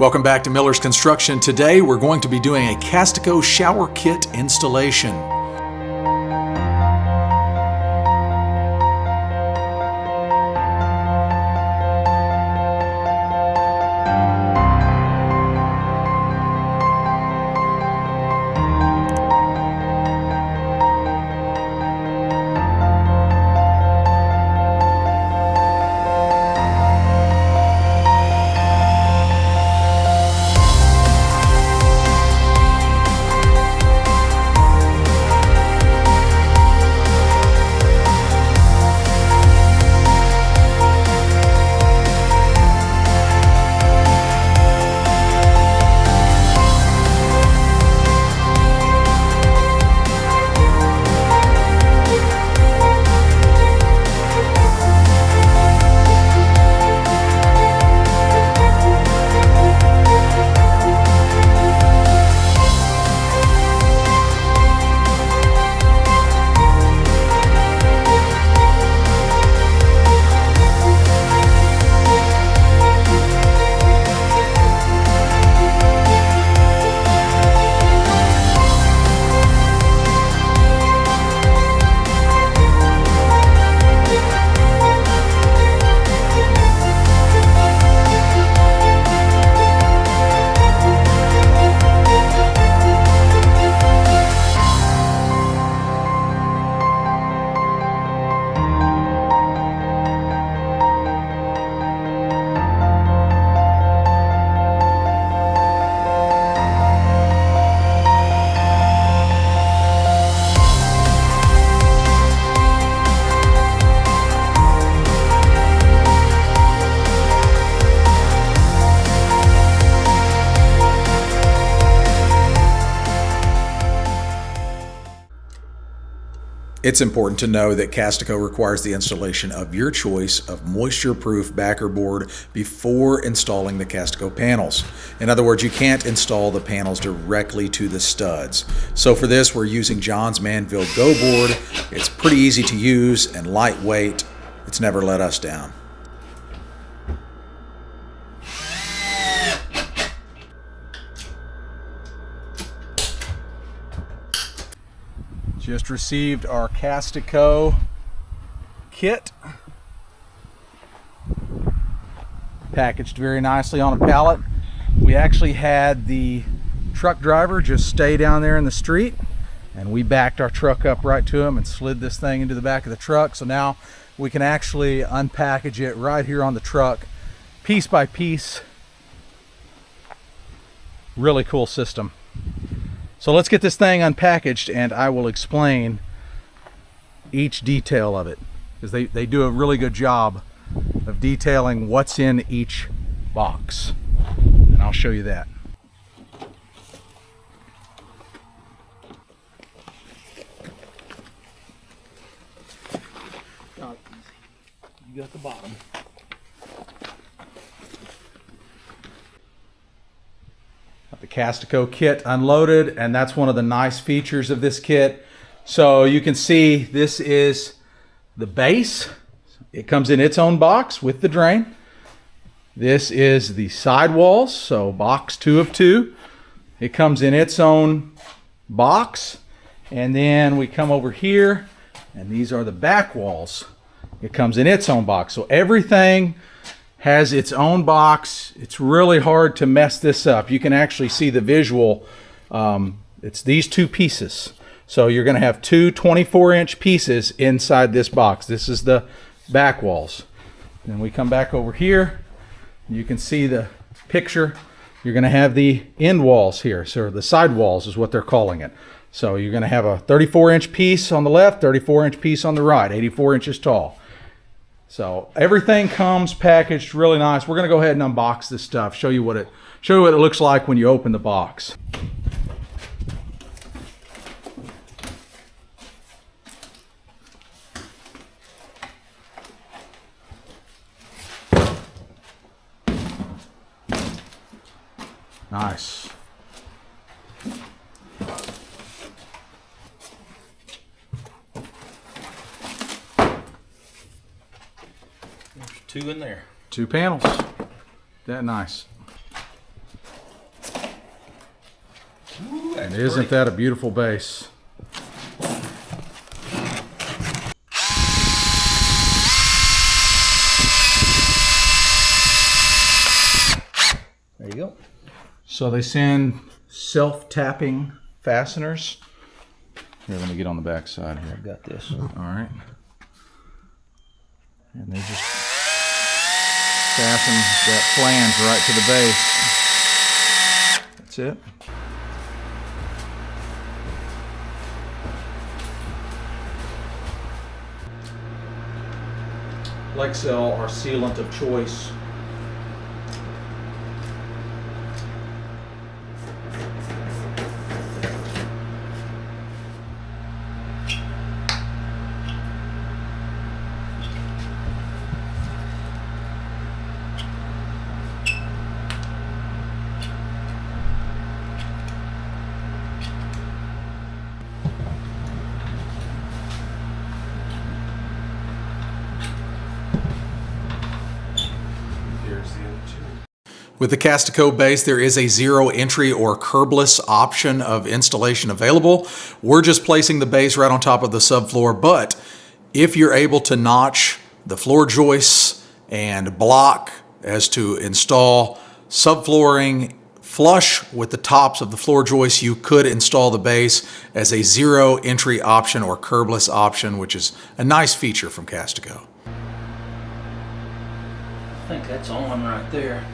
Welcome back to Miller's Construction. Today we're going to be doing a CASTICO Shower Kit installation. It's important to know that CASTICO requires the installation of your choice of moisture-proof backer board before installing the CASTICO panels. In other words, you can't install the panels directly to the studs. So for this, we're using John's Manville Go board. It's pretty easy to use and lightweight. It's never let us down. Just received our CASTICO kit, packaged very nicely on a pallet. We actually had the truck driver just stay down there in the street, and we backed our truck up right to him and slid this thing into the back of the truck. So now we can actually unpackage it right here on the truck, piece by piece. Really cool system. So let's get this thing unpackaged and I will explain each detail of it, because they do a really good job of detailing what's in each box, and I'll show you that. You got the bottom. The CASTICO kit unloaded, and that's one of the nice features of this kit. So you can see this is the base. It comes in its own box with the drain. This is the sidewalls, so box 2 of 2. It comes in its own box, and then we come over here, and these are the back walls. It comes in its own box. So everything has its own box. It's really hard to mess this up. You can actually see the visual. It's these two pieces. So you're going to have two 24-inch pieces inside this box. This is the back walls. Then we come back over here. You can see the picture. You're going to have the end walls here. So the side walls is what they're calling it. So you're going to have a 34-inch piece on the left, 34-inch piece on the right, 84 inches tall. So everything comes packaged really nice. We're going to go ahead and unbox this stuff, show you what it looks like when you open the box. Nice. There's two in there. Two panels. That nice. And isn't that a beautiful base? There you go. So they send self-tapping fasteners. Here, let me get on the back side here. I've got this. All right. And they just fasten that flange right to the base. That's it. Lexel, our sealant of choice. With the CASTICO base, there is a zero entry or curbless option of installation available. We're just placing the base right on top of the subfloor, but if you're able to notch the floor joists and block as to install subflooring flush with the tops of the floor joists, you could install the base as a zero entry option or curbless option, which is a nice feature from CASTICO. I think that's on right there.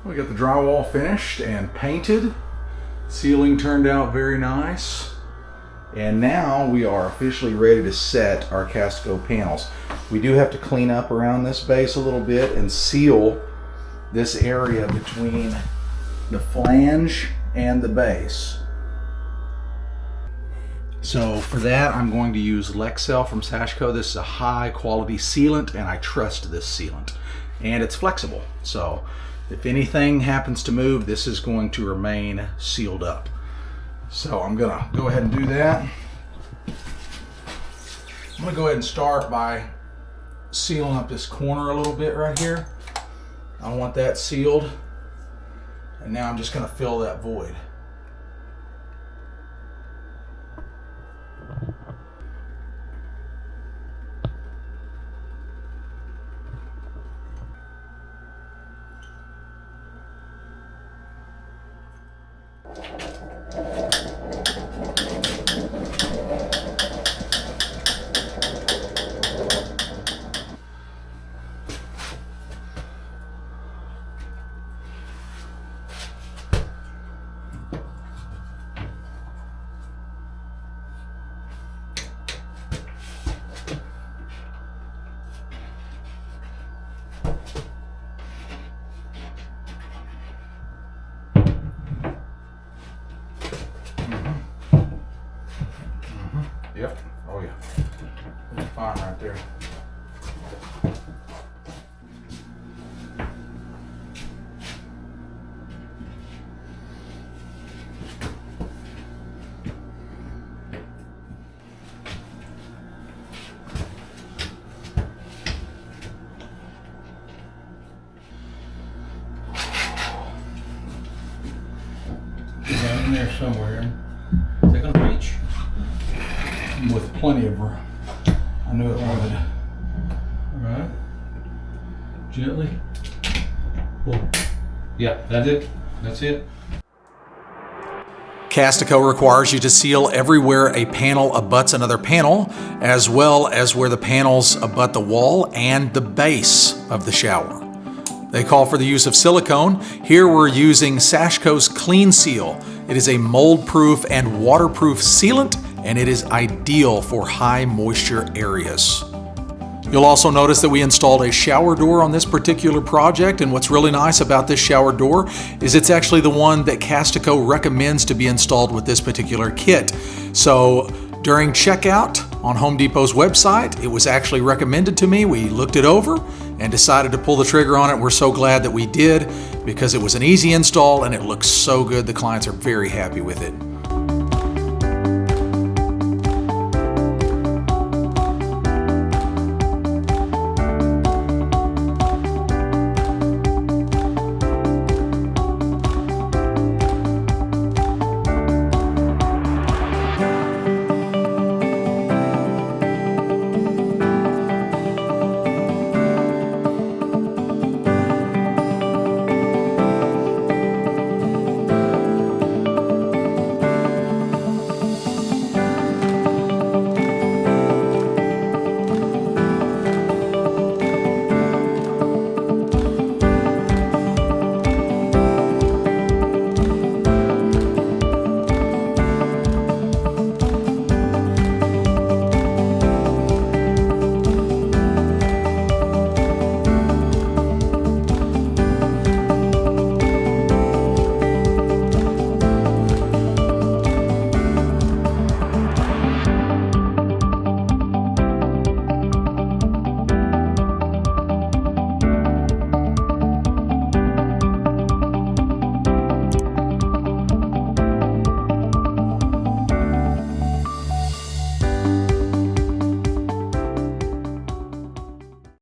We got the drywall finished and painted. Ceiling turned out very nice. And now we are officially ready to set our CASTICO panels. We do have to clean up around this base a little bit and seal this area between the flange and the base. So for that, I'm going to use Lexel from CASTICO. This is a high quality sealant and I trust this sealant. And it's flexible. So if anything happens to move, this is going to remain sealed up. So I'm gonna go ahead and do that. I'm gonna go ahead and start by sealing up this corner a little bit right here. I want that sealed. And now I'm just gonna fill that void. Yep. Oh yeah. That's fine right there. Down in there somewhere. Is that gonna reach? With plenty of room. I knew it would. Alright. Gently. Pull. Yeah, that's it. That's it. CASTICO requires you to seal everywhere a panel abuts another panel, as well as where the panels abut the wall and the base of the shower. They call for the use of silicone. Here we're using CASTICO's Clean Seal. It is a mold-proof and waterproof sealant, and it is ideal for high moisture areas. You'll also notice that we installed a shower door on this particular project, and what's really nice about this shower door is it's actually the one that Castico recommends to be installed with this particular kit. So during checkout on Home Depot's website, it was actually recommended to me. We looked it over and decided to pull the trigger on it. We're so glad that we did because it was an easy install and it looks so good. The clients are very happy with it.